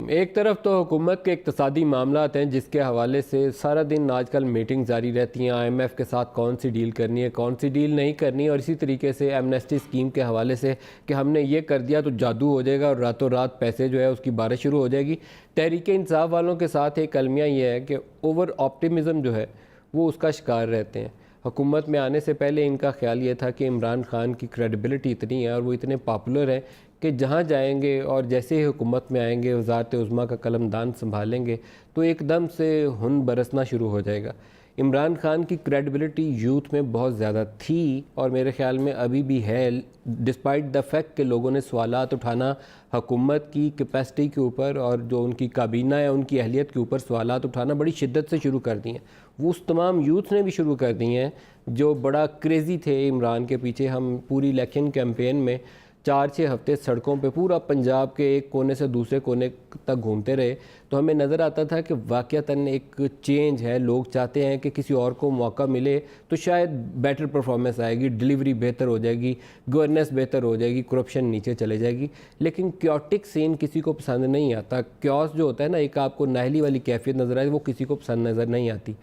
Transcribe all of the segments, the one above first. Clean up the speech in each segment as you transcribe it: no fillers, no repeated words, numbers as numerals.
एक तरफ तो हुकूमत के इक़्तिसादी मामलात हैं जिसके हवाले से सारा दिन आजकल मीटिंग जारी रहती हैं, IMF के साथ कौन सी डील करनी है, कौन सी डील नहीं करनी, और इसी तरीके से एमनेस्टी स्कीम के हवाले से कि हमने ये कर दिया तो जादू हो जाएगा और रातों रात पैसे जो है उसकी बारिश शुरू हो जाएगी। तहरीक इंसाफ वालों के साथ एक अलमिया ये है कि ओवर ऑप्टिमिज़म जो है वो उसका शिकार रहते हैं। हुकूमत में आने से पहले इनका ख्याल ये था कि इमरान खान की क्रेडिबिलिटी इतनी है और वो इतने पॉपुलर हैं कि जहाँ जाएंगे और जैसे ही हुकूमत में आएंगे, वज़ारत उज़्मा का कलमदान संभालेंगे तो एकदम से हुन बरसना शुरू हो जाएगा। इमरान खान की क्रेडिबिलिटी यूथ में बहुत ज़्यादा थी और मेरे ख़्याल में अभी भी है, डिस्पाइट द फैक्ट कि लोगों ने सवालात उठाना हुकूमत की कैपेसिटी के ऊपर और जो उनकी काबीना है उनकी अहलियत के ऊपर सवालात उठाना बड़ी शिद्दत से शुरू कर दिए हैं। वो उस तमाम यूथ ने भी शुरू कर दिए हैं जो बड़ा क्रेज़ी थे इमरान के पीछे। हम पूरी इलेक्शन कैंपेन में 4-6 हफ्ते सड़कों पे पूरा पंजाब के एक कोने से दूसरे कोने तक घूमते रहे तो हमें नज़र आता था कि वाक़यातन एक चेंज है। लोग चाहते हैं कि किसी और को मौका मिले तो शायद बेटर परफॉर्मेंस आएगी, डिलीवरी बेहतर हो जाएगी, गवर्नेंस बेहतर हो जाएगी, करप्शन नीचे चले जाएगी। लेकिन क्योटिक सीन किसी को पसंद नहीं आता। क्योस जो होता है ना, एक आपको नाहली वाली कैफियत नज़र आए, वो किसी को पसंद नज़र नहीं आती।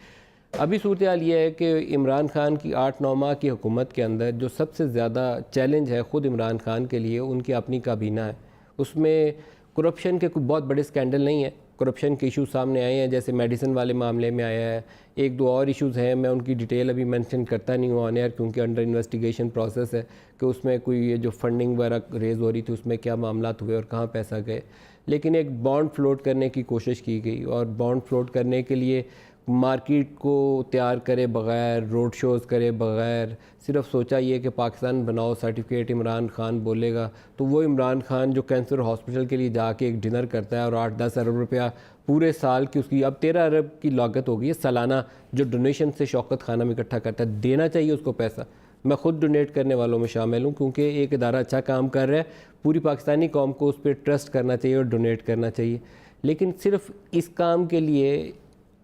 अभी सूरत हाल ये है कि इमरान खान की 8-9 माह की हुकूमत के अंदर जो सबसे ज़्यादा चैलेंज है ख़ुद इमरान खान के लिए, उनकी अपनी काबीना है। उसमें करप्शन के कोई बहुत बड़े स्कैंडल नहीं है। करप्शन के इशू सामने आए हैं, जैसे मेडिसिन वाले मामले में आया है। एक दो और इश्यूज़ हैं, मैं उनकी डिटेल अभी मेंशन करता नहीं हूँ ऑन एयर क्योंकि अंडर इन्वेस्टिगेशन प्रोसेस है कि उसमें कोई ये जो फंडिंग वगैरह रेज़ हो रही थी उसमें क्या मामलात हुए और कहाँ पैसा गए। लेकिन एक बॉन्ड फ्लोट करने की कोशिश की गई और बॉन्ड फ्लोट करने के लिए मार्केट को तैयार करे बग़ैर, रोड शोज़ करे बग़ैर, सिर्फ सोचा ये कि पाकिस्तान बनाओ सर्टिफिकेट इमरान खान बोलेगा, तो वो इमरान खान जो कैंसर हॉस्पिटल के लिए जाके एक डिनर करता है और 8-10 अरब रुपया पूरे साल की, उसकी अब 13 अरब की लागत हो गई है सालाना, जो डोनेशन से शौकत खाना में इकट्ठा करता है। देना चाहिए उसको पैसा। मैं ख़ुद डोनेट करने वालों में शामिल हूँ क्योंकि एक इदारा अच्छा काम कर रहा है, पूरी पाकिस्तानी कौम को उस पर ट्रस्ट करना चाहिए और डोनेट करना चाहिए। लेकिन सिर्फ इस काम के लिए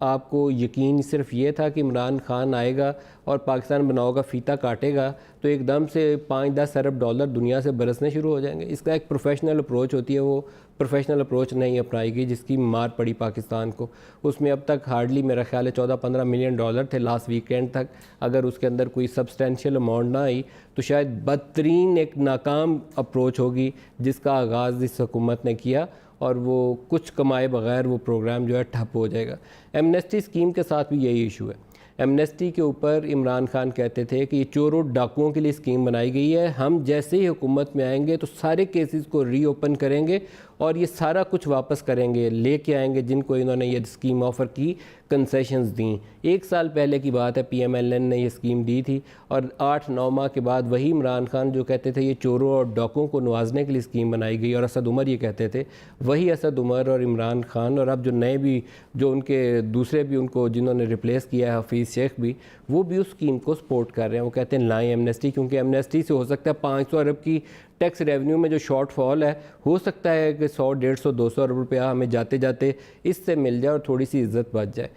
आपको यकीन सिर्फ ये था कि इमरान खान आएगा और पाकिस्तान बनाओ का फ़ीता काटेगा तो एकदम से 5-10 अरब डॉलर दुनिया से बरसने शुरू हो जाएंगे। इसका एक प्रोफेशनल अप्रोच होती है, वो प्रोफेशनल अप्रोच नहीं अपनाई गई जिसकी मार पड़ी पाकिस्तान को। उसमें अब तक हार्डली मेरा ख्याल है 14-15 मिलियन डॉलर थे लास्ट वीकेंड तक। अगर उसके अंदर कोई सब्सटेंशियल अमाउंट ना आई तो शायद बदतरीन एक नाकाम अप्रोच होगी जिसका आगाज़ इस हुकूमत ने किया और वो कुछ कमाए बगैर वो प्रोग्राम जो है ठप हो जाएगा। एमनेस्टी स्कीम के साथ भी यही इशू है। एमनेस्टी के ऊपर इमरान खान कहते थे कि ये चोरों डाकुओं के लिए स्कीम बनाई गई है, हम जैसे ही हुकूमत में आएंगे तो सारे केसेस को रीओपन करेंगे और ये सारा कुछ वापस करेंगे, लेके आएंगे जिनको इन्होंने ये स्कीम ऑफ़र की, कंसेशंस दी। 1 साल पहले की बात है, PMLN ने ये स्कीम दी थी और 8-9 माह के बाद वही इमरान खान जो कहते थे ये चोरों और डाकुओं को नवाजने के लिए स्कीम बनाई गई और असद उमर ये कहते थे, वही असद उमर और इमरान खान और अब जो नए भी जो उनके दूसरे भी उनको जिन्होंने रिप्लेस किया है हफीज़ शेख भी, वो भी उस स्कीम को सपोर्ट कर रहे हैं। वो कहते हैं लाएँ एमनेस्टी, क्योंकि एमनेस्टी से हो सकता है 500 अरब की टैक्स रेवेन्यू में जो शॉर्टफॉल है, हो सकता है कि 100, 150, 200 अरब रुपया हमें जाते जाते इससे मिल जाए और थोड़ी सी इज्जत बच जाए।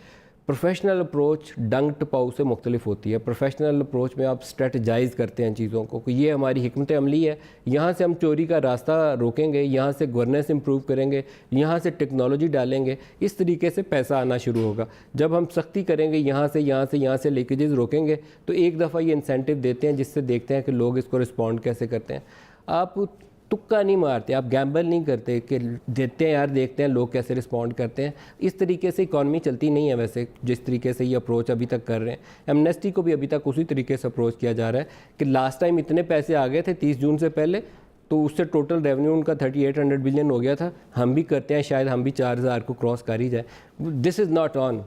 प्रोफेशनल अप्रोच डंग टपाऊ से मुख्तलिफ होती है। प्रोफेशनल अप्रोच में आप स्ट्रेटजाइज़ करते हैं चीज़ों को कि ये हमारी हिकमत अमली है, यहाँ से हम चोरी का रास्ता रोकेंगे, यहाँ से गवर्नेंस इंप्रूव करेंगे, यहाँ से टेक्नोलॉजी डालेंगे, इस तरीके से पैसा आना शुरू होगा। जब हम सख्ती करेंगे, यहाँ से लीकेजेस रोकेंगे, तो एक दफ़ा ये इंसेंटिव देते हैं जिससे देखते हैं कि लोग इसको रिस्पॉन्ड कैसे करते हैं। आप तुक्का नहीं मारते, आप गैम्बल नहीं करते कि देते हैं यार, देखते हैं लोग कैसे रिस्पॉन्ड करते हैं। इस तरीके से इकॉनमी चलती नहीं है वैसे, जिस तरीके से ये अप्रोच अभी तक कर रहे हैं। एमनेस्टी को भी अभी तक उसी तरीके से अप्रोच किया जा रहा है कि लास्ट टाइम इतने पैसे आ गए थे 30 जून से पहले, तो उससे टोटल रेवेन्यू उनका 3800 बिलियन हो गया था। हम भी करते हैं, शायद हम भी 4000 को क्रॉस कर ही जाए। This is not on.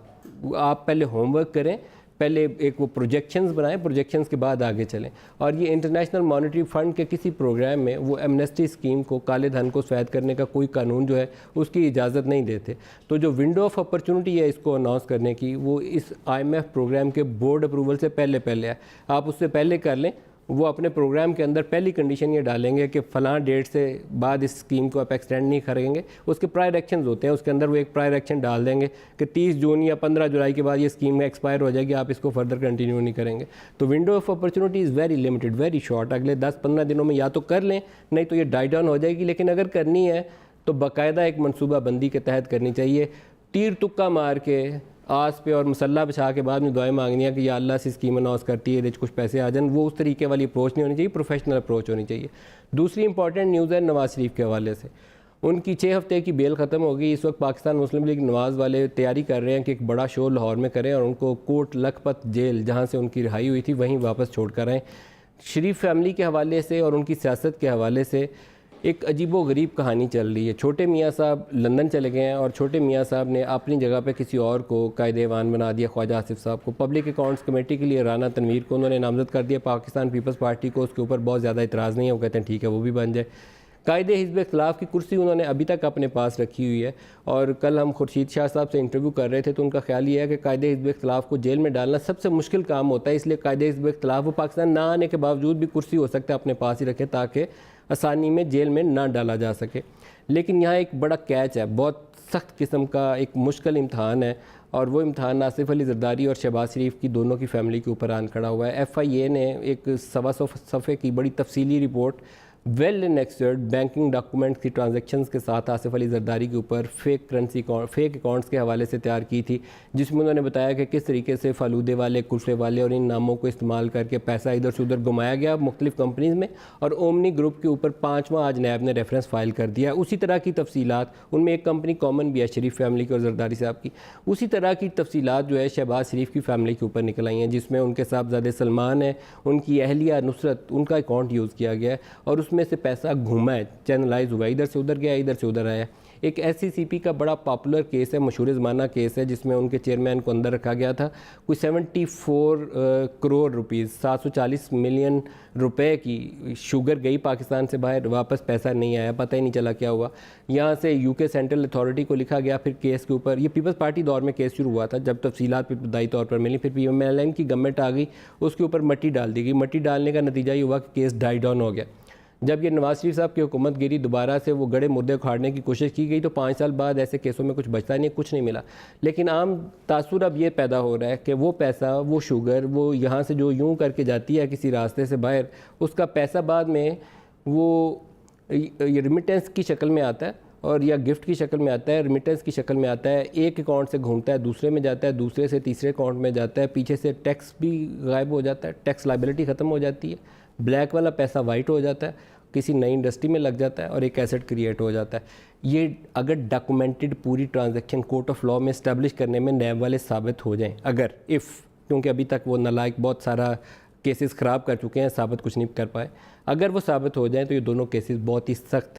आप पहले होमवर्क करें, पहले एक वो प्रोजेक्शंस बनाएं, प्रोजेक्शंस के बाद आगे चलें। और ये इंटरनेशनल मॉनेटरी फ़ंड के किसी प्रोग्राम में वो एमनेस्टी स्कीम को, काले धन को सफ़ेद करने का कोई कानून जो है उसकी इजाज़त नहीं देते। तो जो विंडो ऑफ अपॉर्चुनिटी है इसको अनाउंस करने की, वो इस IMF प्रोग्राम के बोर्ड अप्रूवल से पहले है। आप उससे पहले कर लें। वो अपने प्रोग्राम के अंदर पहली कंडीशन ये डालेंगे कि फ़लाँ डेट से बाद इस स्कीम को आप एक्सटेंड नहीं करेंगे। उसके प्रायर एक्शंस होते हैं, उसके अंदर वो एक प्रायर एक्शन डाल देंगे कि 30 जून या 15 जुलाई के बाद ये स्कीम एक्सपायर हो जाएगी, आप इसको फर्दर कंटिन्यू नहीं करेंगे। तो window of opportunity is very limited, very short. अगले 10-15 दिनों में या तो कर लें, नहीं तो ये डाई डाउन हो जाएगी। लेकिन अगर करनी है तो बाकायदा एक मनसूबा बंदी के तहत करनी चाहिए। तीर तुक्का मार के आस पे और मसल्ला बिछा के बाद में दुआएं मांगनी है कि या अल्लाह से स्कीम अनाउंस करती है, कुछ पैसे आ जाए, वो उस तरीके वाली अप्रोच नहीं होनी चाहिए, प्रोफेशनल अप्रोच होनी चाहिए। दूसरी इंपॉर्टेंट न्यूज़ है नवाज शरीफ के हवाले से। उनकी 6 हफ्ते की बेल ख़त्म हो गई। इस वक्त पाकिस्तान मुस्लिम लीग नवाज़ वाले तैयारी कर रहे हैं कि एक बड़ा शो लाहौर में करें और उनको कोट लखपत जेल जहाँ से उनकी रिहाई हुई थी वहीं वापस छोड़ कर आएँ। शरीफ फैमिली के हवाले से और उनकी सियासत के हवाले से एक अजीबो गरीब कहानी चल रही है। छोटे मियाँ साहब लंदन चले गए हैं और छोटे मियाँ साहब ने अपनी जगह पे किसी और को कायदेवान बना दिया। ख्वाजा आसिफ साहब को पब्लिक अकाउंट्स कमेटी के लिए राना तनवीर को उन्होंने नामजद कर दिया। पाकिस्तान पीपल्स पार्टी को उसके ऊपर बहुत ज़्यादा इतराज़ नहीं है, वो कहते हैं ठीक है वो भी बन जाए। कायदे हिज़्ब इख्तिलाफ़ की कुर्सी उन्होंने अभी तक अपने पास रखी हुई है। और कल हम खुर्शीद शाह साहब से इंटरव्यू कर रहे थे तो उनका ख्याल ये है कि कायदे हिज़्ब इख्तिलाफ़ को जेल में डालना सबसे मुश्किल काम होता है, इसलिए कायदे हिज़्ब इख्तिलाफ़ वो पाकिस्तान ना आने के बावजूद भी कुर्सी हो सकता है अपने पास ही रखें ताकि आसानी में जेल में ना डाला जा सके। लेकिन यहाँ एक बड़ा कैच है, बहुत सख्त किस्म का एक मुश्किल इम्तहान है और वो इम्तहान आसिफ अली जरदारी और शहबाज शरीफ की दोनों की फैमिली के ऊपर आन खड़ा हुआ है। FIA ने एक 125 सफ़े की बड़ी तफसीली report well in exert banking documents की ट्रांजैक्शंस के साथ आसिफ अली जरदारी के ऊपर फेक अकाउंट्स के हवाले से तैयार की थी, जिसमें उन्होंने बताया कि किस तरीके से फालूदे वाले, कुल्फ़े वाले और इन नामों को इस्तेमाल करके पैसा इधर से उधर घुमाया गया मुख्तलिफ कंपनीज़ में। और ओमनी ग्रुप के ऊपर 5वां आज नैब ने रेफरेंस फाइल कर दिया। उसी तरह की तफसीलात उनमें एक कंपनी कॉमन भी है शरीफ फैमिली की और जरदारी साहब की, उसी तरह की तफसीलात जो है शहबाज शरीफ की फैमिली के ऊपर निकल आई हैं, जिसमें उनके साहबजादे सलमान है, उनकी अहलिया नुसरत, उनका अकाउंट यूज़ किया गया है और उसमें से पैसा घूमा है, चैनलाइज हुआ, इधर से उधर गया, इधर से उधर आया। एक SCCP का बड़ा पॉपुलर केस है, मशहूर ज़माना केस है, जिसमें उनके चेयरमैन को अंदर रखा गया था। कोई 74 करोड़ रुपीज़, 740 मिलियन रुपए की शुगर गई पाकिस्तान से बाहर, वापस पैसा नहीं आया, पता ही नहीं चला क्या हुआ। यहाँ से UK सेंट्रल अथॉरिटी को लिखा गया, फिर केस के ऊपर, ये पीपल्स पार्टी दौर में केस शुरू हुआ था जब तफसीलात इब्तदाई तौर पर मिली, फिर PMLN की गवर्नमेंट आ गई, उसके ऊपर मट्टी डाल दी गई। मट्टी डालने का नतीजा ये हुआ कि केस डाई डाउन हो गया। जब ये नवाज शरीफ साहब की हुकूमत गिरी, दोबारा से वो गड़े मुद्दे उखाड़ने की कोशिश की गई तो 5 साल बाद ऐसे केसों में कुछ बचता नहीं, कुछ नहीं मिला। लेकिन आम तासुर अब ये पैदा हो रहा है कि वो पैसा, वो शुगर, वो यहाँ से जो यूँ करके जाती है किसी रास्ते से बाहर, उसका पैसा बाद में वो रिमिटेंस की शक्ल में आता है और या गिफ्ट की शक्ल में आता है, रिमिटेंस की शक्ल में आता है। एक अकाउंट से घूमता है, दूसरे में जाता है, दूसरे से तीसरे अकाउंट में जाता है, पीछे से टैक्स भी गायब हो जाता है, टैक्स लाइबिलिटी ख़त्म हो जाती है, ब्लैक वाला पैसा वाइट हो जाता है, किसी नई इंडस्ट्री में लग जाता है और एक एसेट क्रिएट हो जाता है। ये अगर डॉक्यूमेंटेड पूरी ट्रांजैक्शन कोर्ट ऑफ लॉ में इस्टेब्लिश करने में नैब वाले साबित हो जाएं, अगर क्योंकि अभी तक वो नालायक बहुत सारा केसेस ख़राब कर चुके हैं, साबित कुछ नहीं कर पाए, अगर वो साबित हो जाएं तो ये दोनों केसेस बहुत ही सख्त